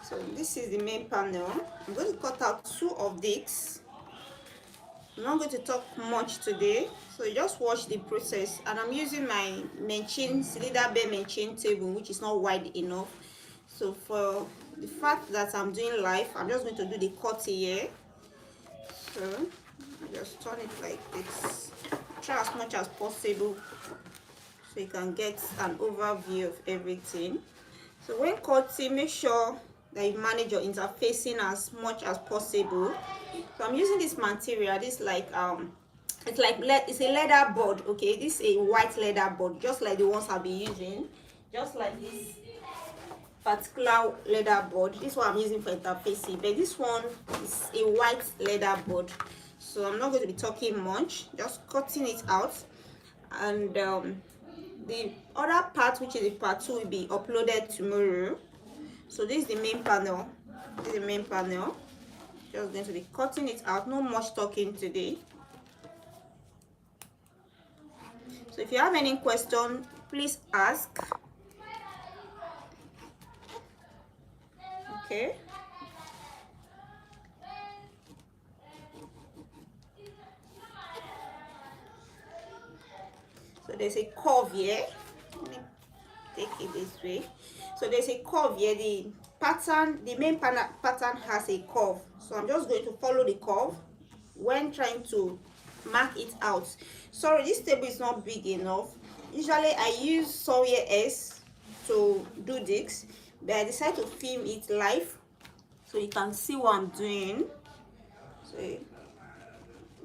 So this is the main panel. I'm going to cut out 2 of these. I'm not going to talk much today, so just watch the process. And I'm using my cylinder bed chain table, which is not wide enough. So for the fact that I'm doing live, I'm just going to do the cut here. So I just turn it like this. Try as much as possible so you can get an overview of everything. So when cutting, make sure that you manage your interfacing as much as possible. So I'm using this material. This like it's a leather board. Okay, this is a white leather board, just like the ones I'll be using, just like this particular leather board. This one I'm using for interfacing, but this one is a white leather board. So I'm not going to be talking much, just cutting it out. And the other part, which is the part 2, will be uploaded tomorrow. So this is the main panel. This is the main panel. Just going to be cutting it out. No much talking today. So if you have any question, please ask. Okay. So there's a curve here. Let me take it this way. So there's a curve here. The pattern, the main pattern has a curve. So I'm just going to follow the curve when trying to mark it out. Sorry, this table is not big enough. Usually I use somewhere else to do this, but I decided to film it live so you can see what I'm doing. So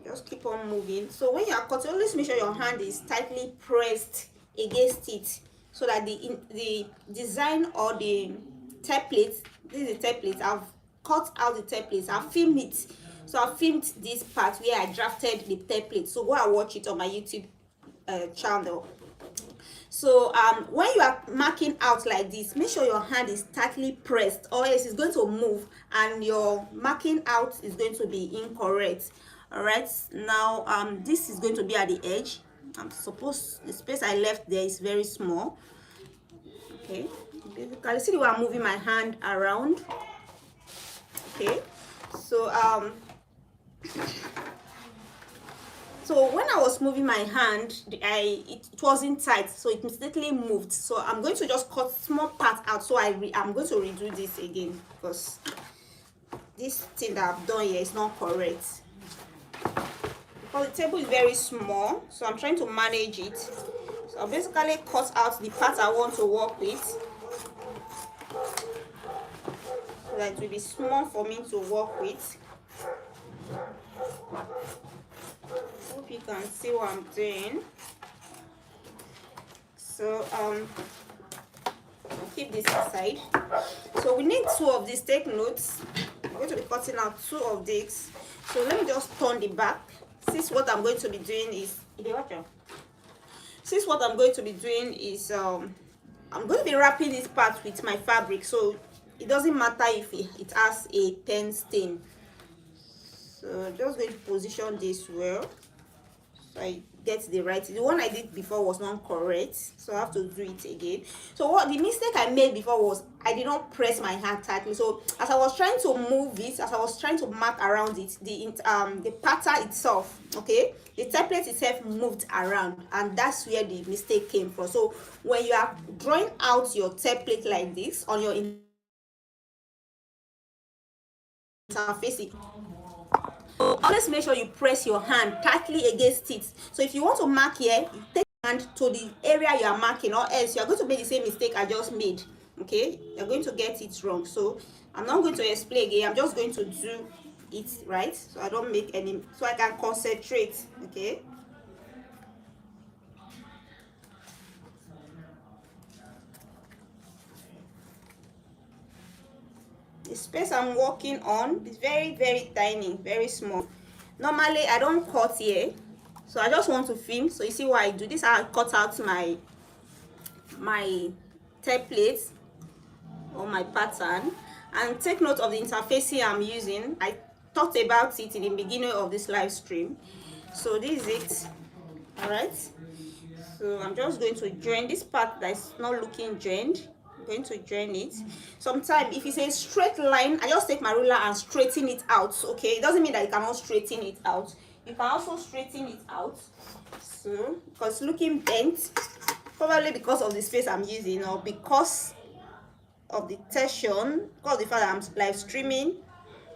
just keep on moving. So when you are cutting, always make sure your hand is tightly pressed against it, so that the design or the template, this is the template, I've cut out the templates, I've filmed it. So I filmed this part where I drafted the template, so go and watch it on my YouTube channel. So when you are marking out like this, make sure your hand is tightly pressed, or else it's going to move and your marking out is going to be incorrect. All right, now this is going to be at the edge. I'm supposed, the space I left there is very small. Okay, basically see the way I'm moving my hand around. Okay, so so when I was moving my hand, it wasn't tight, so it mistakenly moved. So I'm going to just cut small part out. So I'm going to redo this again, because this thing that I've done here is not correct. Because the table is very small, so I'm trying to manage it. So I'll basically cut out the part I want to work with, so that it will be small for me to work with. Hope you can see what I'm doing. So I'll keep this aside. So we need 2 of these. Take notes. I'm going to be cutting out 2 of these. So let me just turn the back. Since what I'm going to be doing is I'm going to be wrapping this part with my fabric, so it doesn't matter if it has a pen stain. So just going to position this well, so I get the right. The one I did before was not correct, so I have to do it again. So what the mistake I made before was I did not press my hand tightly. So as I was trying to move it, as I was trying to mark around it, the pattern itself, okay, the template itself moved around, and that's where the mistake came from. So when you are drawing out your template like this on your interface, always make sure you press your hand tightly against it. So if you want to mark here, you take your hand to the area you are marking, or else you are going to make the same mistake I just made. Okay, you're going to get it wrong. So I'm not going to explain again. I'm just going to do it right, so I don't make any, so I can concentrate. Okay. The space I'm working on is very, very tiny, very small. Normally I don't cut here, so I just want to film. So you see what I do, this I cut out my template or my pattern. And take note of the interfacing I'm using. I talked about it in the beginning of this live stream. So this is it. All right, so I'm just going to join this part that is not looking joined. I'm going to join it. Sometimes if it's a straight line, I just take my ruler and straighten it out. Okay, it doesn't mean that you cannot straighten it out. You can also straighten it out. So because looking bent, probably because of the space I'm using, or because of the tension, because of the fact that I'm live streaming.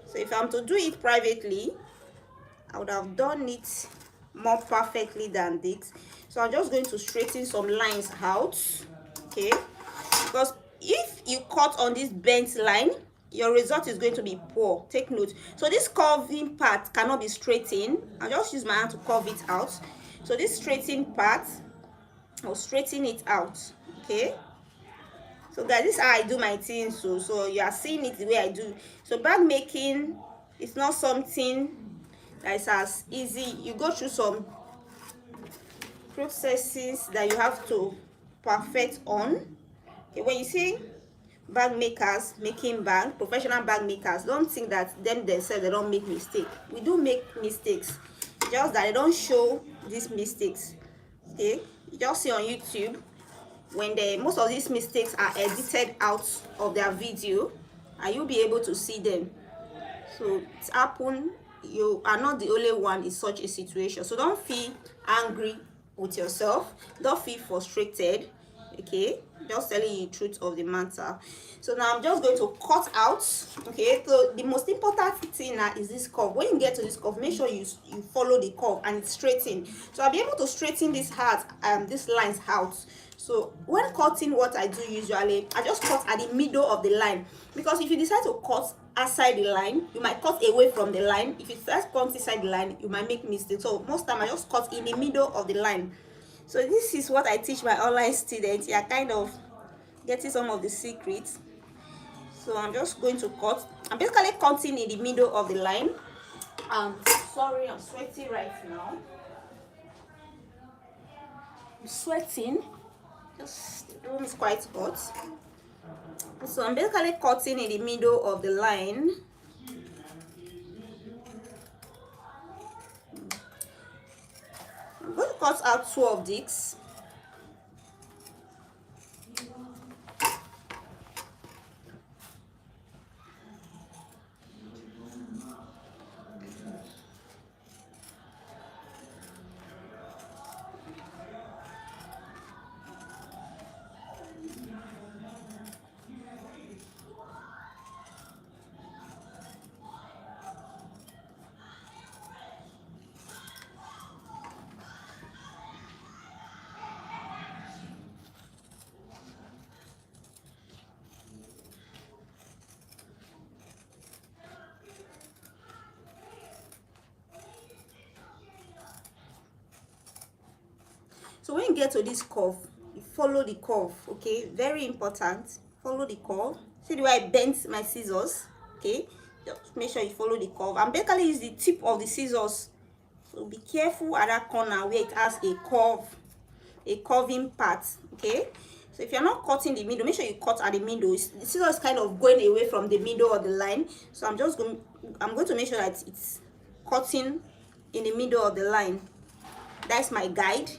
So if I'm to do it privately, I would have done it more perfectly than this. So I'm just going to straighten some lines out. Okay, because if you cut on this bent line, your result is going to be poor. Take note. So this curving part cannot be straightened. I'll just use my hand to curve it out. So this straighten part, I'll straighten it out. Okay, so guys, this is how I do my things. So you are seeing it the way I do. So bag making is not something that is as easy. You go through some processes that you have to perfect on. Okay, when you see bag makers making bag, professional bag makers, don't think that them themselves they don't make mistakes. We do make mistakes, just that they don't show these mistakes. Okay, you just see on YouTube when most of these mistakes are edited out of their video, and you'll be able to see them. So it's happened. You are not the only one in such a situation, so don't feel angry with yourself, don't feel frustrated. Okay, just telling you the truth of the matter. So now I'm just going to cut out. Okay, so the most important thing now is this curve. When you get to this curve, make sure you follow the curve and it's straightened. So I'll be able to straighten this heart these lines out. So when cutting, what I do usually, I just cut at the middle of the line, because if you decide to cut outside the line, you might cut away from the line. If you decide to cut inside the line, you might make mistakes. So most time I just cut in the middle of the line. So this is what I teach my online students. You are kind of getting some of the secrets. So I'm just going to cut. I'm basically cutting in the middle of the line. Sorry, I'm sweating right now. I'm sweating. Just the room is quite hot. So I'm basically cutting in the middle of the line. I'm going to cut out 2 of these. So when you get to this curve, you follow the curve. Okay, very important. Follow the curve. See the way I bent my scissors. Okay, just make sure you follow the curve. I'm basically use the tip of the scissors. So be careful at that corner where it has a curve, a curving part. Okay, so if you're not cutting the middle, make sure you cut at the middle. The scissors is kind of going away from the middle of the line. So I'm going to make sure that it's cutting in the middle of the line. That's my guide.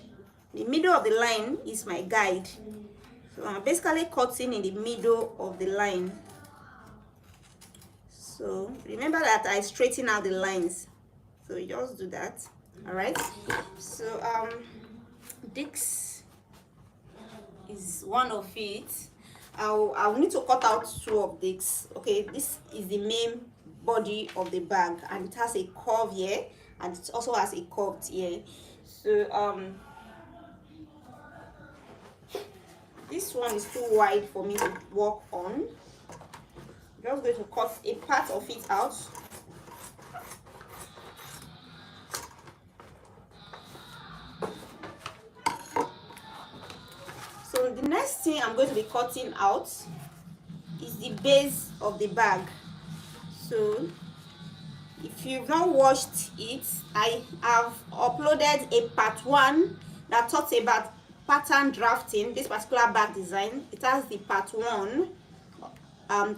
The middle of the line is my guide. So I'm basically cutting in the middle of the line. So remember that I straighten out the lines. So you just do that. All right. So this is one of it. I'll need to cut out 2 of these. Okay, this is the main body of the bag, and it has a curve here, and it also has a curve here. So this one is too wide for me to work on. I'm just going to cut a part of it out. So the next thing I'm going to be cutting out is the base of the bag. So if you've not watched it, I have uploaded a part 1 that talks about pattern drafting, this particular bag design. It has the part 1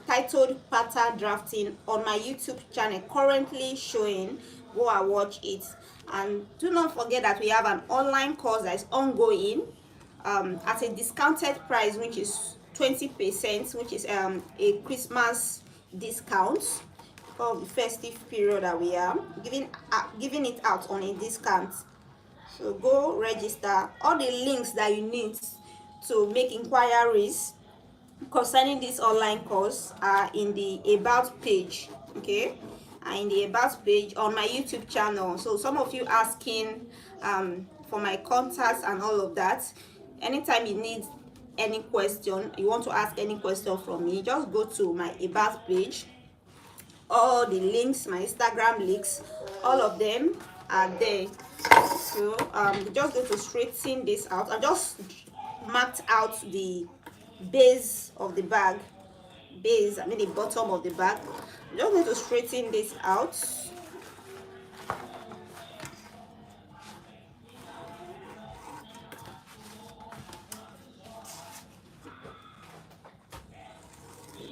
titled pattern drafting on my YouTube channel, currently showing. Go and watch it. And do not forget that we have an online course that is ongoing at a discounted price, which is 20%, which is a Christmas discount of the festive period that we are giving it out on a discount. So go register. All the links that you need to make inquiries concerning this online course are in the about page, okay, are in the about page on my YouTube channel. So some of you asking for my contacts and all of that. Anytime you need any question, you want to ask any question from me, just go to my about page. All the links, my Instagram links, all of them are there. So just going to straighten this out. I just marked out the base of the bag, the bottom of the bag. I'm just going to straighten this out.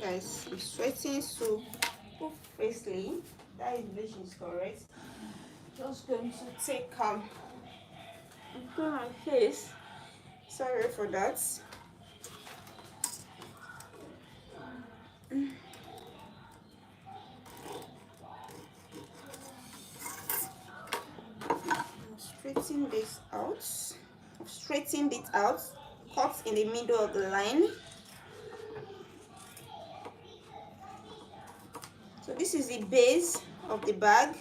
Guys, I'm straightening so firstly, that is bleach is correct. Just going to take my face. Sorry for that. Straighten this out. I've straightened it out. Cut in the middle of the line. So this is the base of the bag.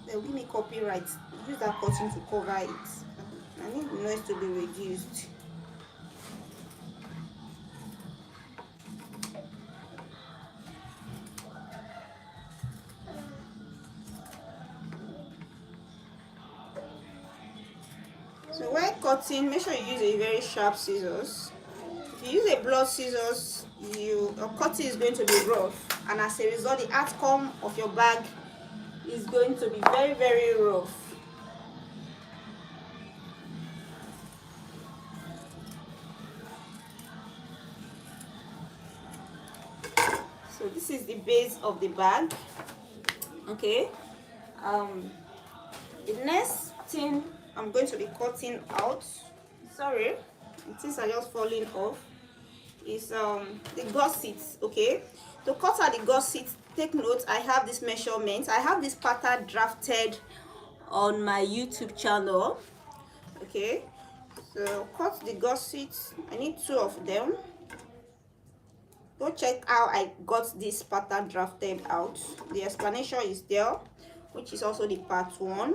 They'll give me copyright. Use that cotton to cover it. I need the noise to be reduced. So when cutting, make sure you use a very sharp scissors. If you use a blunt scissors, your cutting is going to be rough, and as a result, the outcome of your bag is going to be very, very rough. So this is the base of the bag. Okay. The next thing I'm going to be cutting out, sorry, things are just falling off, is the gussets. Okay, to cut out the gussets, take note, I have this measurement. I have this pattern drafted on my YouTube channel. Okay, so cut the gussets. I need 2 of them. Go check how I got this pattern drafted out. The explanation is there, which is also the part 1.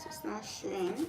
It's not showing.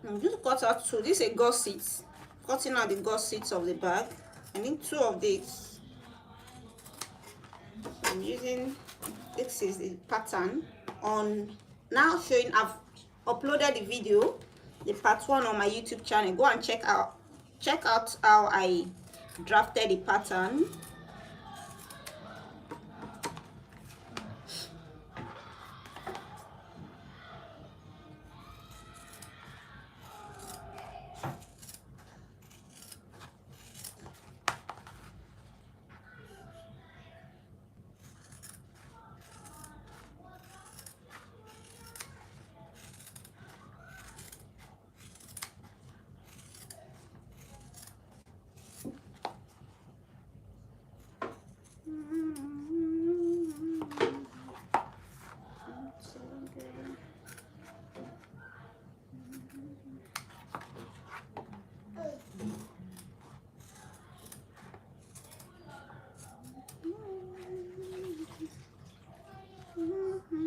I'm going to cut out two. This is a gusset, cutting out the gussets of the bag. I need two of these. I'm using, this is the pattern on, now showing, I've uploaded the video, the part 1 on my YouTube channel. Go and check out how I drafted the pattern.